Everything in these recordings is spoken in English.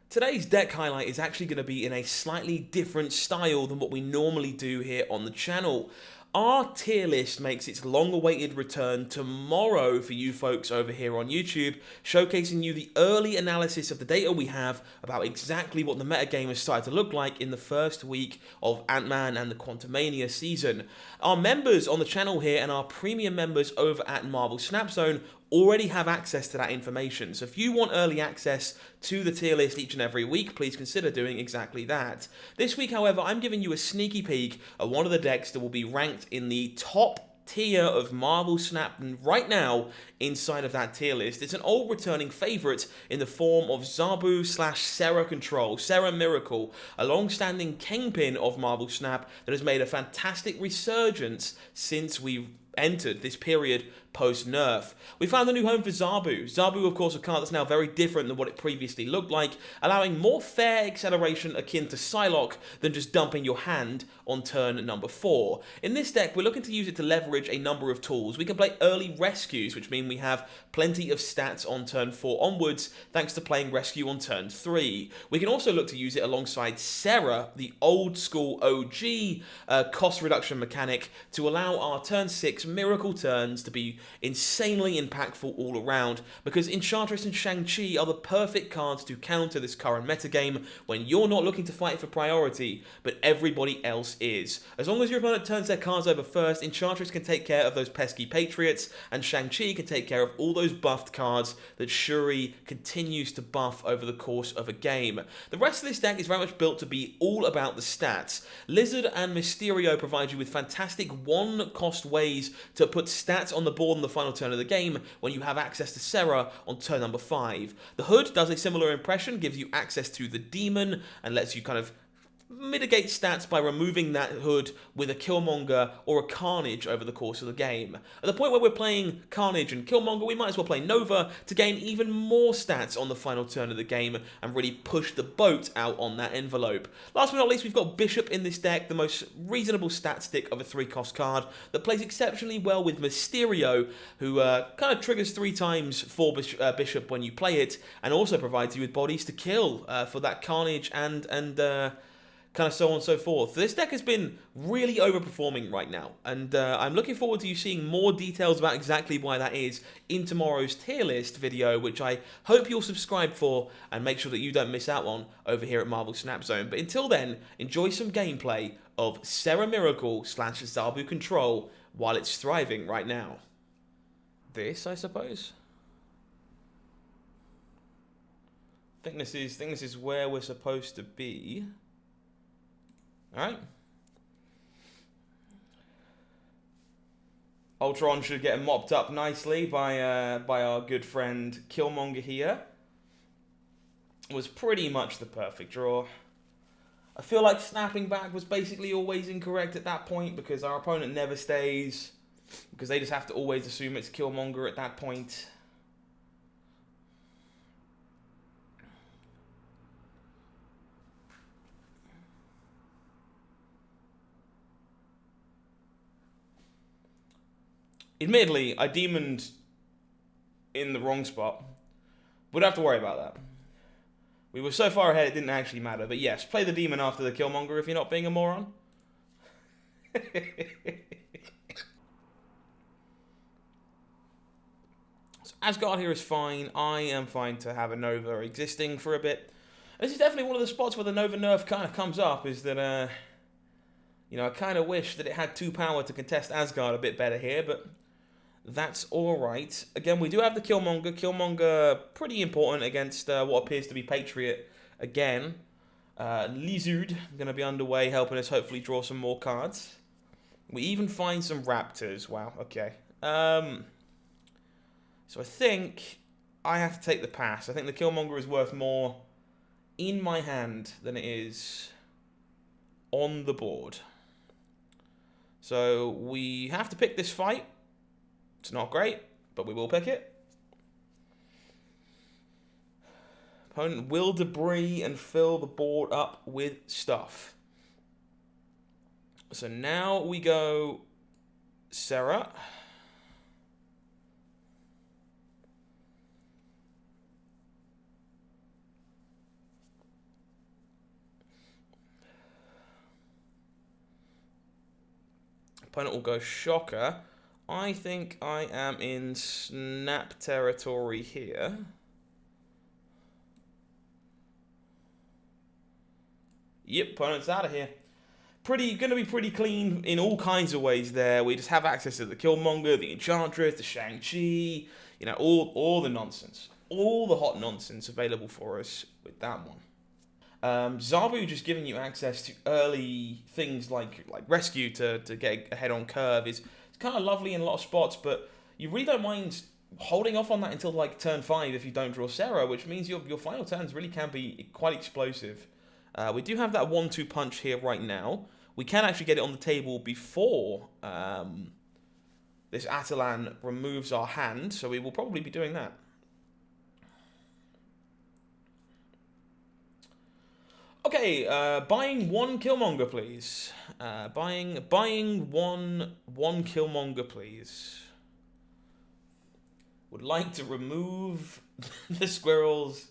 Today's deck highlight is actually going to be in a slightly different style than what we normally do here on the channel. Our tier list makes its long-awaited return tomorrow for you folks over here on YouTube, showcasing you the early analysis of the data we have about exactly what the metagame has started to look like in the first week of Ant-Man and the Quantumania season. Our members on the channel here and our premium members over at Marvel SnapZone already have access to that information. So if you want early access to the tier list each and every week, please consider doing exactly that. This week, however, I'm giving you a sneaky peek at one of the decks that will be ranked in the top tier of Marvel Snap right now inside of that tier list. It's an old returning favourite in the form of Zabu / Sera Control, Sera Miracle, a long-standing kingpin of Marvel Snap that has made a fantastic resurgence since we've entered this period post-nerf. We found a new home for Zabu. Zabu, of course, a card that's now very different than what it previously looked like, allowing more fair acceleration akin to Psylocke than just dumping your hand on turn number 4. In this deck, we're looking to use it to leverage a number of tools. We can play early rescues, which mean we have plenty of stats on turn 4 onwards, thanks to playing rescue on turn 3. We can also look to use it alongside Sera, the old school OG cost reduction mechanic, to allow our turn 6 miracle turns to be insanely impactful all around, because Enchantress and Shang-Chi are the perfect cards to counter this current metagame when you're not looking to fight for priority, but everybody else is. As long as your opponent turns their cards over first, Enchantress can take care of those pesky Patriots, and Shang-Chi can take care of all those buffed cards that Shuri continues to buff over the course of a game. The rest of this deck is very much built to be all about the stats. Lizard and Mysterio provide you with fantastic one-cost ways to put stats on the board on the final turn of the game when you have access to Sera on turn number 5. The Hood does a similar impression, gives you access to the Demon, and lets you kind of mitigate stats by removing that Hood with a Killmonger or a Carnage over the course of the game. At the point where we're playing Carnage and Killmonger, we might as well play Nova to gain even more stats on the final turn of the game and really push the boat out on that envelope. Last but not least, we've got Bishop in this deck, the most reasonable stat stick of a 3-cost card that plays exceptionally well with Mysterio, who kind of triggers 3 times for Bishop when you play it, and also provides you with bodies to kill for that Carnage and kind of so on and so forth. This deck has been really overperforming right now, and I'm looking forward to you seeing more details about exactly why that is in tomorrow's tier list video, which I hope you'll subscribe for and make sure that you don't miss out on over here at Marvel SnapZone. But until then, enjoy some gameplay of Sera Miracle / Zabu Control while it's thriving right now. This, I suppose. I think this is where we're supposed to be. Alright. Ultron should get mopped up nicely by our good friend Killmonger here. Was pretty much the perfect draw. I feel like snapping back was basically always incorrect at that point because our opponent never stays. Because they just have to always assume it's Killmonger at that point. Admittedly, I demoned in the wrong spot. We don't have to worry about that. We were so far ahead it didn't actually matter. But yes, play the demon after the Killmonger if you're not being a moron. So Asgard here is fine. I am fine to have a Nova existing for a bit. This is definitely one of the spots where the Nova nerf kind of comes up, is that, you know, I kind of wish that it had 2 power to contest Asgard a bit better here, but that's alright. Again, we do have the Killmonger. Killmonger, pretty important against what appears to be Patriot again. Lizard, going to be underway, helping us hopefully draw some more cards. We even find some Raptors. Wow, okay. So I think I have to take the pass. I think the Killmonger is worth more in my hand than it is on the board. So we have to pick this fight. It's not great, but we will pick it. Opponent will debris and fill the board up with stuff. So now we go Sera. Opponent will go Shocker. I think I am in Snap territory here. Yep, opponent's out of here. Going to be pretty clean in all kinds of ways there. We just have access to the Killmonger, the Enchantress, the Shang-Chi, you know, all the nonsense. All the hot nonsense available for us with that one. Zabu just giving you access to early things like rescue to get ahead on curve is kind of lovely in a lot of spots, but you really don't mind holding off on that until like turn 5 if you don't draw Sera, which means your final turns really can be quite explosive. We do have that 1-2 punch here right now. We can actually get it on the table before this Atalan removes our hand, so we will probably be doing that. Okay, buying 1 Killmonger, please. Buying one Killmonger, please. Would like to remove the squirrels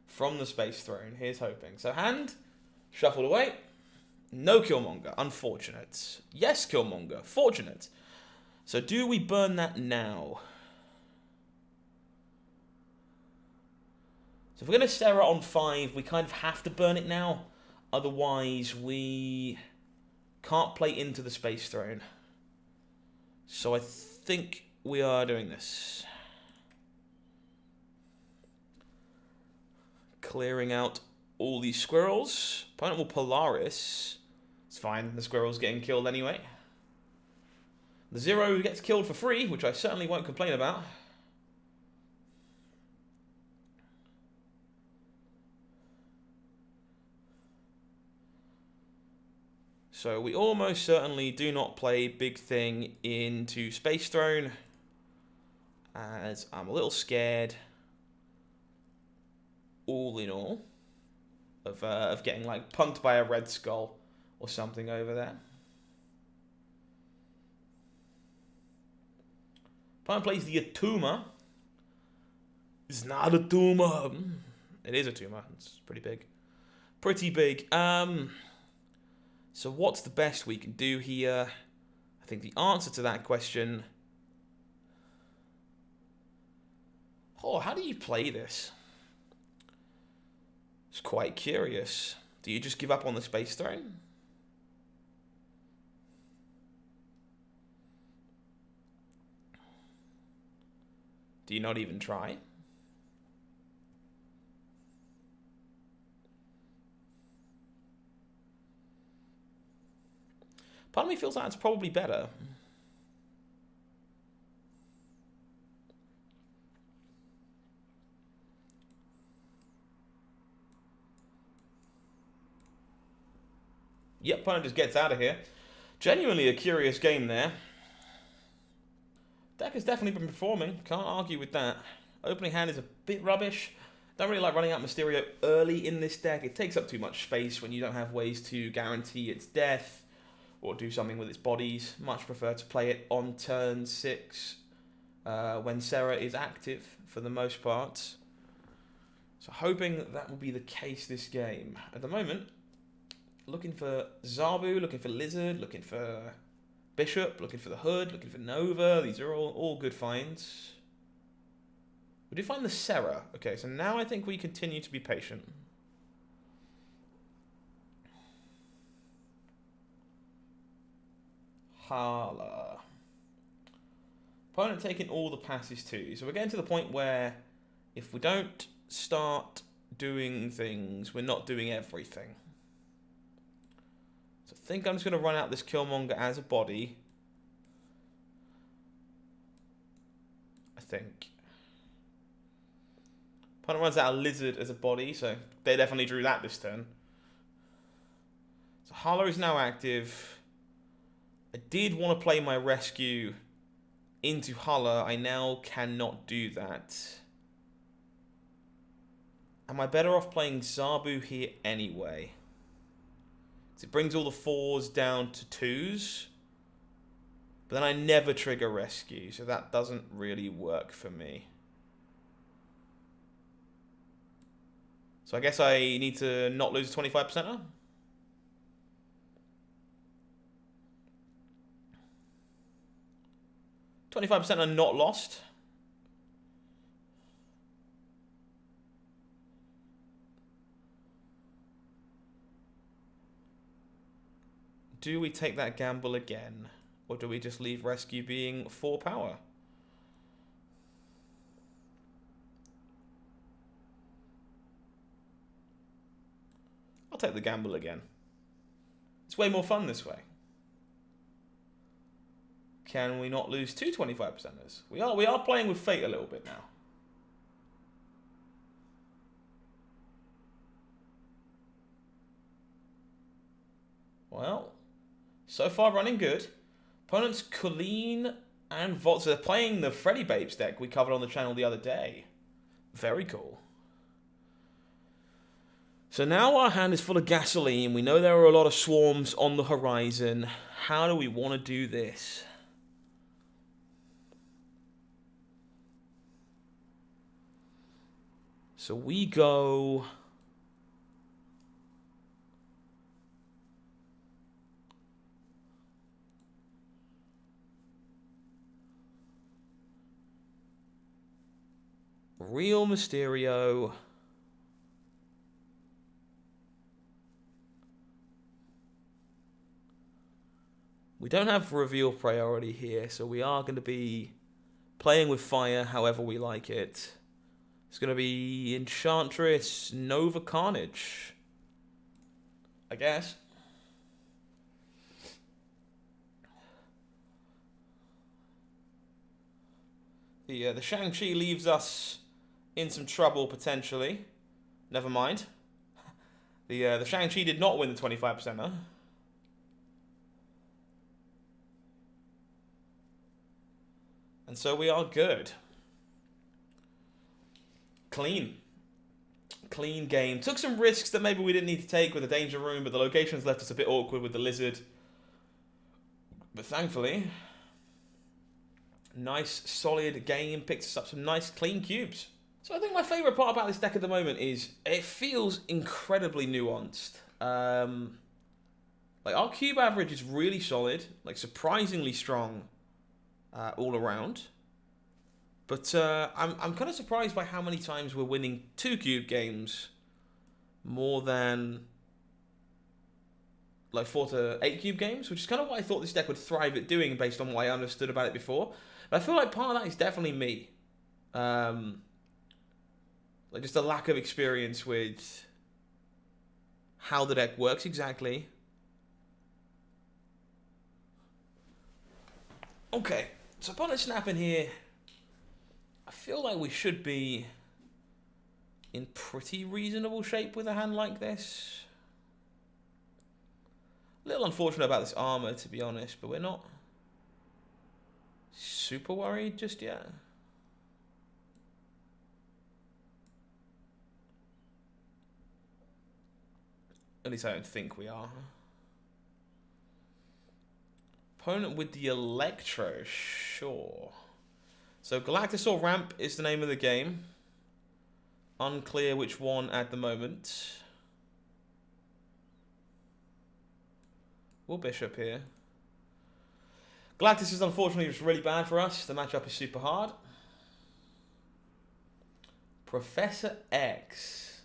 from the Space Throne. Here's hoping. So hand, shuffled away. No Killmonger, unfortunate. Yes, Killmonger, fortunate. So do we burn that now? So if we're going to Sera on 5, we kind of have to burn it now. Otherwise, we can't play into the Space Throne. So I think we are doing this. Clearing out all these squirrels. Opponent will Polaris. It's fine, the squirrel's getting killed anyway. The Zero gets killed for free, which I certainly won't complain about. So we almost certainly do not play Big Thing into Space Throne, as I'm a little scared, all in all, of getting like punked by a Red Skull or something over there. Opponent plays the Atuma. It's not a tumor. It is a tumor. It's pretty big. Pretty big. So what's the best we can do here? I think the answer to that question... Oh, how do you play this? It's quite curious. Do you just give up on the Space Throne? Do you not even try? Part of me feels like it's probably better. Yep, opponent just gets out of here. Genuinely a curious game there. Deck has definitely been performing. Can't argue with that. Opening hand is a bit rubbish. Don't really like running out Mysterio early in this deck. It takes up too much space when you don't have ways to guarantee its death or do something with its bodies. Much prefer to play it on turn 6 when Sera is active for the most part. So hoping that will be the case this game. At the moment, looking for Zabu, looking for Lizard, looking for Bishop, looking for the Hood, looking for Nova. These are all good finds. We did find the Sera. Okay, so now I think we continue to be patient. Hala. Opponent taking all the passes too. So we're getting to the point where if we don't start doing things, we're not doing everything. So I think I'm just going to run out this Killmonger as a body. I think. Opponent runs out a Lizard as a body, so they definitely drew that this turn. So Hala is now active. I did want to play my rescue into Hala. I now cannot do that. Am I better off playing Zabu here anyway? So it brings all the 4s down to 2s. But then I never trigger rescue, so that doesn't really work for me. So I guess I need to not lose 25%er? 25% are not lost. Do we take that gamble again? Or do we just leave rescue being 4 power? I'll take the gamble again. It's way more fun this way. Can we not lose 2 25%ers? We are playing with fate a little bit now. Well, so far running good. Opponents Colleen and Vots are playing the Freddy Babes deck we covered on the channel the other day. Very cool. So now our hand is full of gasoline. We know there are a lot of swarms on the horizon. How do we want to do this? So we go... Real Mysterio. We don't have reveal priority here, so we are going to be playing with fire however we like it. It's going to be Enchantress Nova Carnage, I guess. The Shang-Chi leaves us in some trouble potentially. Never mind. The Shang-Chi did not win the 25%er. And so we are good. Clean game. Took some risks that maybe we didn't need to take with the danger room, but the locations left us a bit awkward with the lizard. But thankfully, nice solid game. Picked us up some nice clean cubes. So I think my favourite part about this deck at the moment is it feels incredibly nuanced. Like our cube average is really solid, like surprisingly strong all around. But I'm kind of surprised by how many times we're winning 2 cube games more than like 4 to 8 cube games, which is kind of what I thought this deck would thrive at doing based on what I understood about it before. But I feel like part of that is definitely me. Like just a lack of experience with how the deck works exactly. Okay, so upon a snap in here, I feel like we should be in pretty reasonable shape with a hand like this. A little unfortunate about this armor, to be honest, but we're not super worried just yet. At least I don't think we are. Opponent with the Electro, sure. So Galactus or Ramp is the name of the game. Unclear which one at the moment. We'll Bishop here. Galactus is unfortunately just really bad for us. The matchup is super hard. Professor X.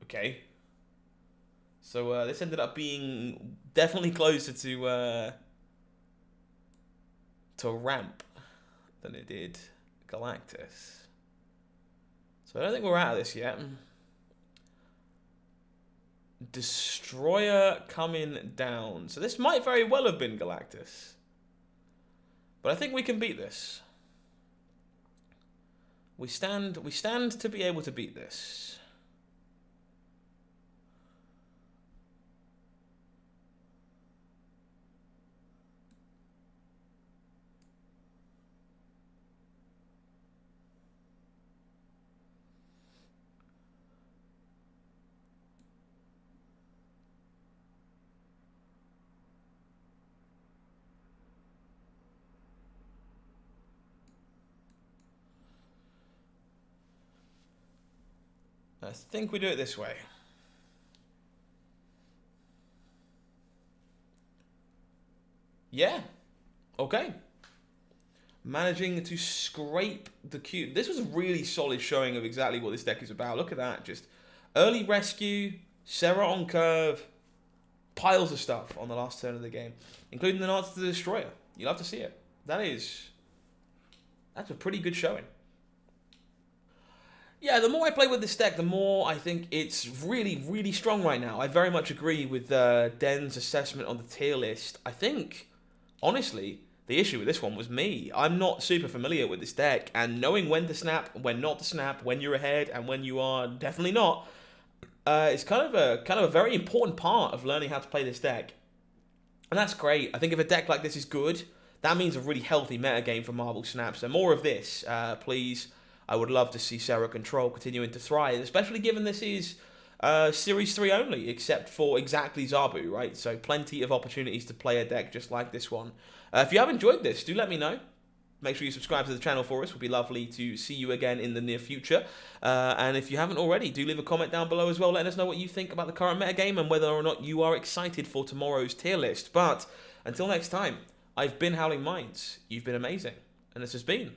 Okay. So this ended up being definitely closer to Ramp than it did Galactus. So I don't think we're out of this yet. Destroyer coming down. So this might very well have been Galactus. But I think we can beat this. We stand to be able to beat this. I think we do it this way. Yeah. Okay. managing to scrape the cube. This was a really solid showing of exactly what this deck is about. Look at that. Just early rescue, Sera on curve, piles of stuff on the last turn of the game, including the Knights to the Destroyer. You love to see it. That's a pretty good showing. Yeah, the more I play with this deck, the more I think it's really, really strong right now. I very much agree with Den's assessment on the tier list. I think, honestly, the issue with this one was me. I'm not super familiar with this deck, and knowing when to snap, when not to snap, when you're ahead, and when you are definitely not, it's kind of a very important part of learning how to play this deck. And that's great. I think if a deck like this is good, that means a really healthy metagame for Marvel Snap. So more of this, please. I would love to see Sera Control continuing to thrive, especially given this is Series 3 only, except for exactly Zabu, right? So plenty of opportunities to play a deck just like this one. If you have enjoyed this, do let me know. Make sure you subscribe to the channel for us. It would be lovely to see you again in the near future. And if you haven't already, do leave a comment down below as well. Letting us know what you think about the current metagame and whether or not you are excited for tomorrow's tier list. But until next time, I've been HowlingMines. You've been amazing. And this has been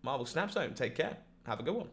Marvel SnapZone. Take care. Have a good one.